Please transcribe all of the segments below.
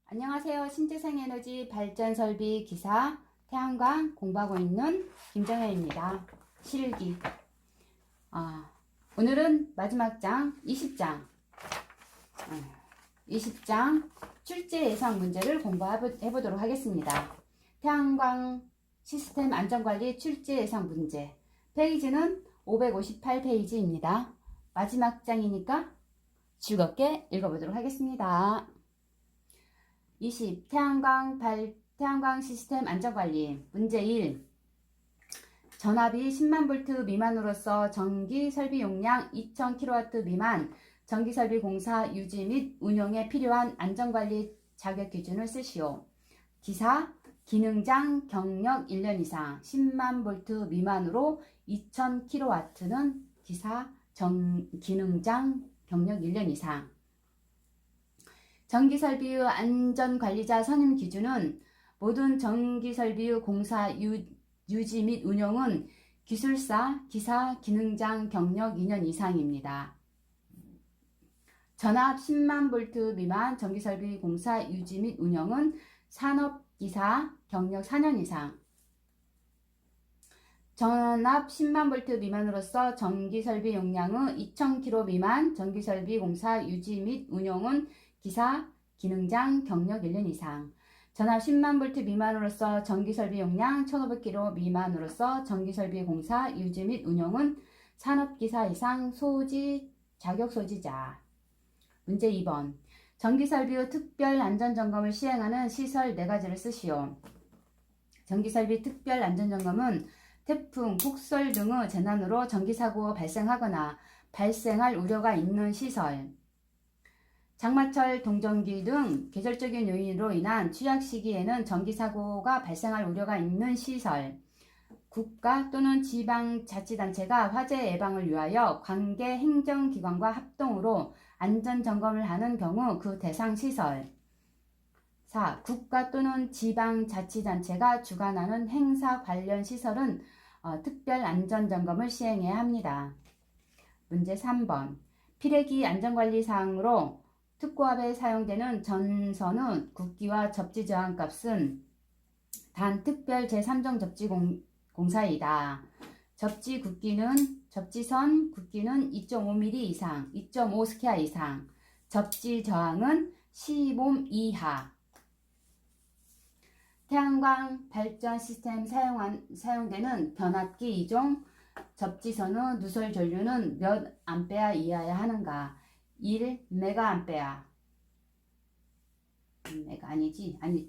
안녕하세요. 신재생에너지 발전설비 기사 태양광 공부하고 있는 김정현입니다. 실기. 오늘은 마지막 장 20장 20장 출제 예상 문제를 공부해보도록 하겠습니다. 태양광 시스템 안전관리 출제 예상 문제 페이지는 558페이지입니다. 마지막 장이니까 즐겁게 읽어보도록 하겠습니다. 20. 태양광 시스템 안전관리 문제 1. 전압이 10만 볼트 미만으로서 전기 설비 용량 2000kW 미만 전기 설비 공사 유지 및 운용에 필요한 안전관리 자격 기준을 쓰시오. 기사 기능장 경력 1년 이상 10만 볼트 미만으로 2000kW는 기사 기능장 경력 1년 이상. 전기설비의 안전관리자 선임 기준은 모든 전기설비의 공사 유지 및 운영은 기술사, 기사, 기능장 경력 2년 이상입니다. 전압 10만 볼트 미만 전기설비 공사 유지 및 운영은 산업기사 경력 4년 이상. 전압 10만 볼트 미만으로서 전기설비 용량의 2000kW 미만 전기설비 공사 유지 및 운영은 기사, 기능장 경력 1년 이상. 전압 10만 볼트 미만으로서 전기설비 용량 1500kW 미만으로서 전기설비 공사 유지 및 운영은 산업기사 이상 소지 자격 소지자. 문제 2번. 전기설비의 특별 안전점검을 시행하는 시설 4가지를 쓰시오. 전기설비 특별 안전점검은 태풍, 폭설 등의 재난으로 전기사고 발생하거나 발생할 우려가 있는 시설, 장마철, 동정기 등 계절적인 요인으로 인한 취약 시기에는 전기사고가 발생할 우려가 있는 시설, 국가 또는 지방자치단체가 화재 예방을 위하여 관계 행정기관과 합동으로 안전점검을 하는 경우 그 대상 시설. 4. 국가 또는 지방자치단체가 주관하는 행사 관련 시설은 특별 안전점검을 시행해야 합니다. 문제 3번. 피레기 안전관리사항으로 특고압에 사용되는 전선의 굵기와 접지 저항값은 단 특별 제3종 접지 공사이다. 접지선 굵기는 2.5mm 이상, 2.5 스퀘어 이상, 접지 저항은 10옴 이하. 태양광 발전 시스템 사용되는 변압기 2종 접지선의 누설 전류는 몇 암페어 이하여야 하는가? 1메가암페어.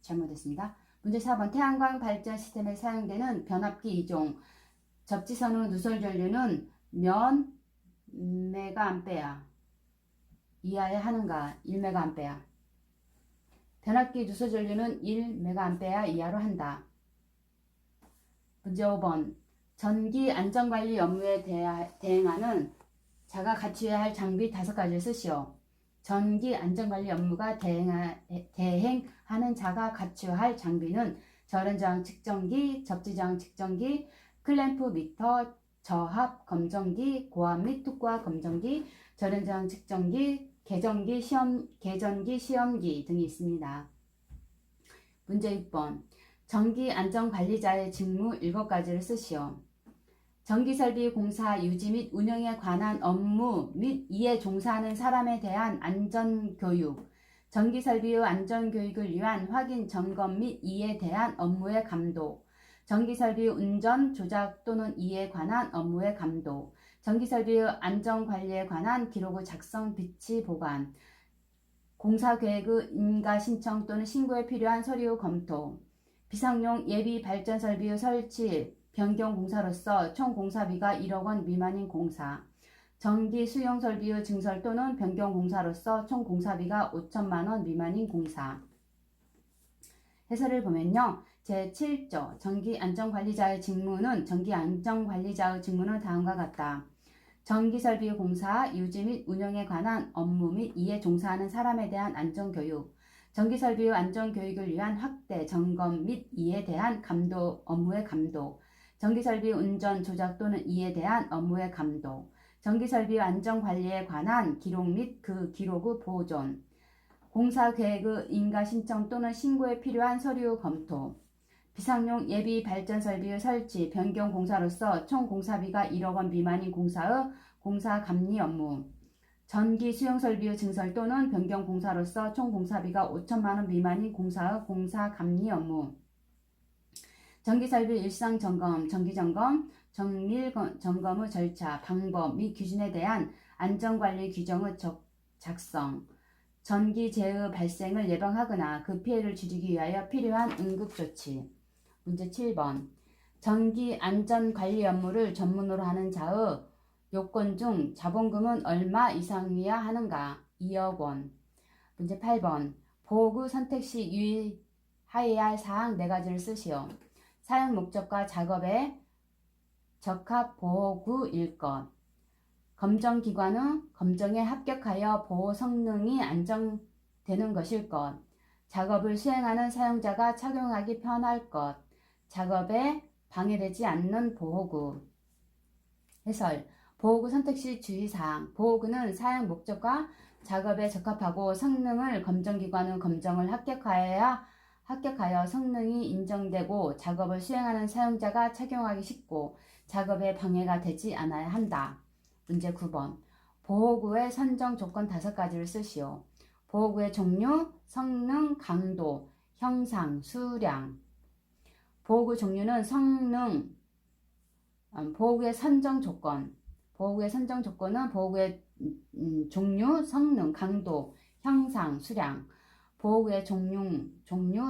잘못했습니다. 문제 4번. 태양광 발전 시스템에 사용되는 변압기 2종 접지선의 누설 전류는 몇 메가암페어 이하여야 하는가? 1메가암페어. 변압기 누설 전류는 1메가암페어 이하로 한다. 문제 5번. 전기 안전관리 업무에 대행하는 자가 갖추어야 할 장비 5가지를 쓰시오. 전기 안전관리 업무가 대행하는 자가 갖추어야 할 장비는 절연저항 측정기, 접지저항 측정기, 클램프 미터, 저압 검정기, 고압 및 특고압 검정기, 절연저항 측정기, 계전기 시험기 등이 있습니다. 문제 6번. 전기 안전관리자의 직무 7가지를 쓰시오. 전기설비 공사 유지 및 운영에 관한 업무 및 이에 종사하는 사람에 대한 안전교육, 전기설비의 안전교육을 위한 확인, 점검 및 이에 대한 업무의 감독, 전기설비 운전, 조작 또는 이에 관한 업무의 감독, 전기설비의 안전관리에 관한 기록의 작성, 비치, 보관, 공사계획의 인가 신청 또는 신고에 필요한 서류 검토, 비상용 예비 발전설비의 설치, 변경 공사로서 총 공사비가 1억 원 미만인 공사, 전기 수용 설비의 증설 또는 변경 공사로서 총 공사비가 5천만 원 미만인 공사. 해설을 보면요. 제7조 전기안전관리자의 직무는 다음과 같다. 전기설비 공사, 유지 및 운영에 관한 업무 및 이에 종사하는 사람에 대한 안전교육, 전기설비의 안전교육을 위한 확대, 점검 및 이에 대한 업무의 감독, 전기설비 운전, 조작 또는 이에 대한 업무의 감독, 전기설비 안전관리에 관한 기록 및 그 기록의 보존, 공사 계획의 인가 신청 또는 신고에 필요한 서류 검토. 비상용 예비 발전 설비의 설치, 변경 공사로서 총 공사비가 1억 원 미만인 공사의 공사 감리 업무. 전기 수용 설비의 증설 또는 변경 공사로서 총 공사비가 5천만 원 미만인 공사의 공사 감리 업무. 전기 설비 일상 점검, 정기 점검, 정밀 점검의 절차, 방법 및 기준에 대한 안전관리 규정의 작성. 전기 재해 발생을 예방하거나 그 피해를 줄이기 위하여 필요한 응급조치. 문제 7번. 전기 안전관리 업무를 전문으로 하는 자의 요건 중 자본금은 얼마 이상이어야 하는가? 2억 원. 문제 8번. 보호구 선택 시 유의하여야 할 사항 4가지를 쓰시오. 사용 목적과 작업에 적합 보호구일 것. 검정기관은 검정에 합격하여 보호 성능이 안정되는 것일 것. 작업을 수행하는 사용자가 착용하기 편할 것. 작업에 방해되지 않는 보호구. 해설. 보호구 선택 시 주의사항. 보호구는 사용 목적과 작업에 적합하고 성능을 검정기관은 검정을 합격하여 성능이 인정되고 작업을 수행하는 사용자가 착용하기 쉽고 작업에 방해가 되지 않아야 한다. 문제 9번. 보호구의 선정 조건 5가지를 쓰시오. 보호구의 종류, 성능, 강도, 형상, 수량. 보호구 종류는 성능, 보호구의 선정 조건. 보호구의 선정 조건은 보호구의 종류, 성능, 강도, 형상, 수량. 보호구의 종류,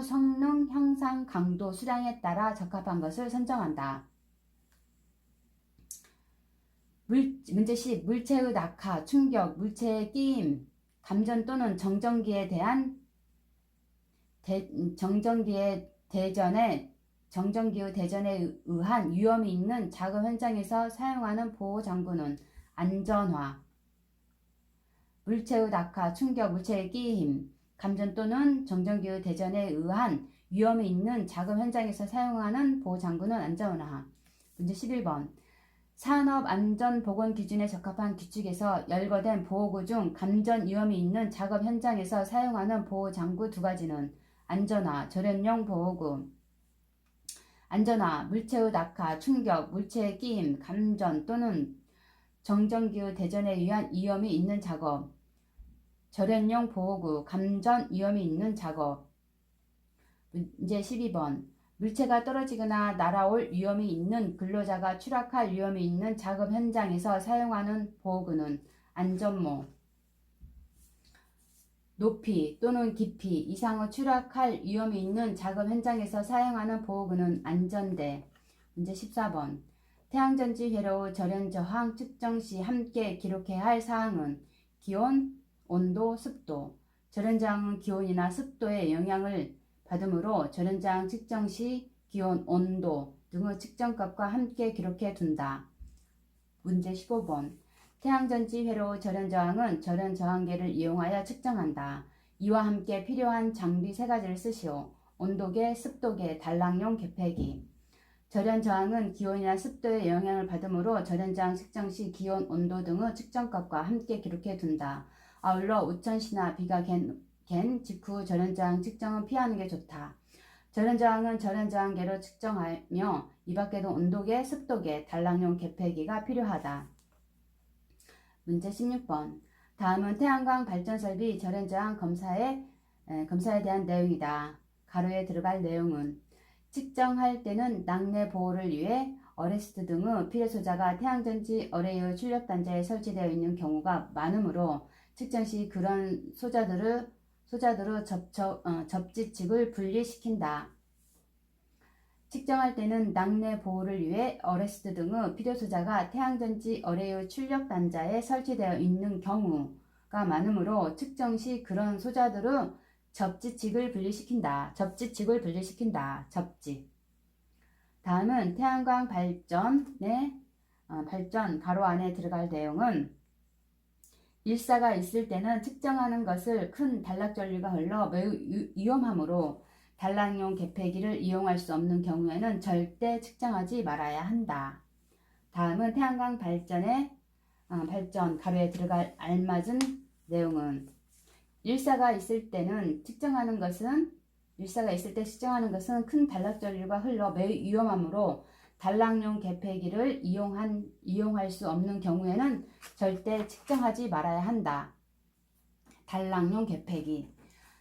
성능, 형상, 강도, 수량에 따라 적합한 것을 선정한다. 문제 10. 물체의 낙하, 충격, 물체의 끼임, 감전 또는 정전기에 대전에 의한 위험이 있는 작업 현장에서 사용하는 보호장구는 안전화. 물체의 낙하, 충격, 물체의 끼임, 감전 또는 정전기의 대전에 의한 위험이 있는 작업 현장에서 사용하는 보호장구는 안전화. 문제 11번. 산업안전보건기준에 적합한 규칙에서 열거된 보호구 중 감전 위험이 있는 작업 현장에서 사용하는 보호장구 2가지는 안전화, 절연용 보호구. 안전화, 물체의 낙하, 충격, 물체의 끼임, 감전 또는 정전기의 대전에 의한 위험이 있는 작업. 절연용 보호구, 감전 위험이 있는 작업. 문제 12번. 물체가 떨어지거나 날아올 위험이 있는 근로자가 추락할 위험이 있는 작업 현장에서 사용하는 보호구는 안전모. 높이 또는 깊이 이상의 추락할 위험이 있는 작업 현장에서 사용하는 보호구는 안전대. 문제 14번. 태양전지 회로의 절연 저항 측정 시 함께 기록해야 할 사항은 기온, 온도, 습도. 절연 저항은 기온이나 습도의 영향을 받으므로 절연 저항 측정 시 기온, 온도 등의 측정값과 함께 기록해 둔다. 문제 15번. 태양전지 회로의 절연 저항은 절연 저항계를 이용하여 측정한다. 이와 함께 필요한 장비 3가지를 쓰시오. 온도계, 습도계, 단락용 계폐기. 절연 저항은 기온이나 습도의 영향을 받으므로 절연 저항 측정 시 기온, 온도 등의 측정값과 함께 기록해 둔다. 아울러 우천시나 비가 갠 직후 절연 저항 측정은 피하는 게 좋다. 절연 저항은 절연 저항계로 측정하며 이 밖에도 온도계, 습도계, 단락용 계폐기가 필요하다. 문제 16번. 다음은 태양광 발전설비 절연 저항 검사에 대한 내용이다. 가로에 들어갈 내용은 측정할 때는 낙뢰 보호를 위해 어레스트 등의 필요소자가 태양전지 어레이의 출력단자에 설치되어 있는 경우가 많으므로 측정 시 그런 소자들의 접지측을 분리시킨다. 측정할 때는 낙뢰 보호를 위해 어레스트 등의 필요소자가 태양전지 어레이의 출력단자에 설치되어 있는 경우가 많으므로 측정 시 그런 소자들의 접지측을 분리시킨다. 접지. 다음은 태양광 발전 가로 안에 들어갈 내용은 일사가 있을 때는 측정하는 것을 큰 단락전류가 흘러 매우 위험하므로 단락용 계폐기를 이용할 수 없는 경우에는 절대 측정하지 말아야 한다. 다음은 태양광 발전 가로에 들어갈 알맞은 내용은 일사가 있을 때는 측정하는 것은 일사가 있을 때 측정하는 것은 큰 단락전류가 흘러 매우 위험하므로 단락용 개폐기를 이용할 수 없는 경우에는 절대 측정하지 말아야 한다. 단락용 개폐기.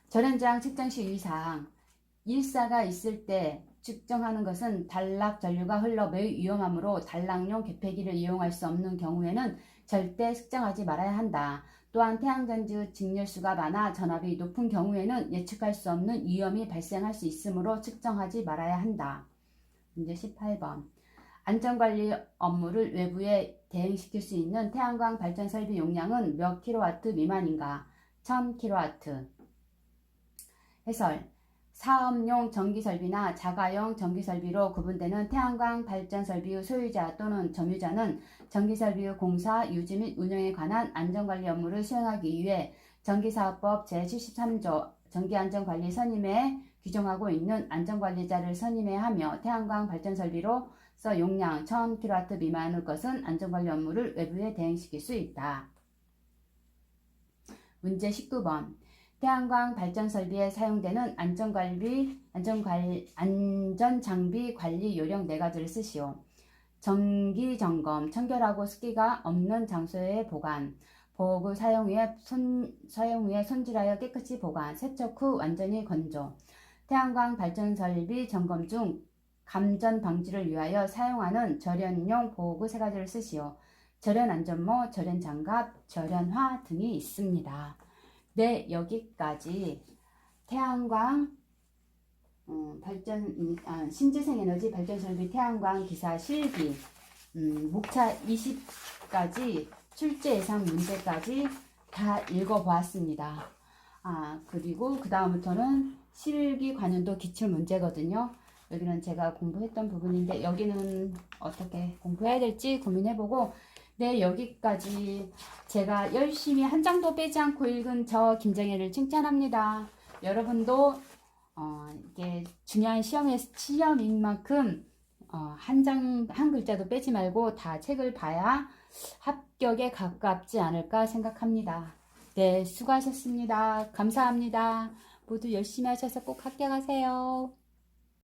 절연장 측정 시 유의사항. 일사가 있을 때 측정하는 것은 단락 전류가 흘러 매우 위험하므로 단락용 개폐기를 이용할 수 없는 경우에는 절대 측정하지 말아야 한다. 또한 태양전지 직렬수가 많아 전압이 높은 경우에는 예측할 수 없는 위험이 발생할 수 있으므로 측정하지 말아야 한다. 문제 18번. 안전관리 업무를 외부에 대행시킬 수 있는 태양광 발전 설비 용량은 몇 킬로와트 미만인가? 1000킬로와트. 해설. 사업용 전기설비나 자가용 전기설비로 구분되는 태양광 발전설비의 소유자 또는 점유자는 전기설비의 공사, 유지 및 운영에 관한 안전관리 업무를 수행하기 위해 전기사업법 제73조 전기안전관리 선임에 규정하고 있는 안전관리자를 선임해야 하며 태양광 발전설비로서 용량 1000kW 미만의 것은 안전관리 업무를 외부에 대행시킬 수 있다. 문제 19번. 태양광 발전 설비에 사용되는 안전장비 관리 요령 4가지를 쓰시오. 정기점검, 청결하고 습기가 없는 장소의 보관, 보호구 사용 후에 손질하여 깨끗이 보관, 세척 후 완전히 건조. 태양광 발전 설비 점검 중 감전 방지를 위하여 사용하는 절연용 보호구 3가지를 쓰시오. 절연 안전모, 절연 장갑, 절연화 등이 있습니다. 네, 여기까지 태양광 신재생에너지 발전설비 태양광 기사 실기 목차 20까지 출제 예상 문제까지 다 읽어보았습니다. 그리고 그 다음부터는 실기 관련도 기출 문제거든요. 여기는 제가 공부했던 부분인데 여기는 어떻게 공부해야 될지 고민해보고, 네, 여기까지 제가 열심히 한 장도 빼지 않고 읽은 저 김정혜를 칭찬합니다. 여러분도 이게 중요한 시험인 만큼 한 글자도 빼지 말고 다 책을 봐야 합격에 가깝지 않을까 생각합니다. 네, 수고하셨습니다. 감사합니다. 모두 열심히 하셔서 꼭 합격하세요.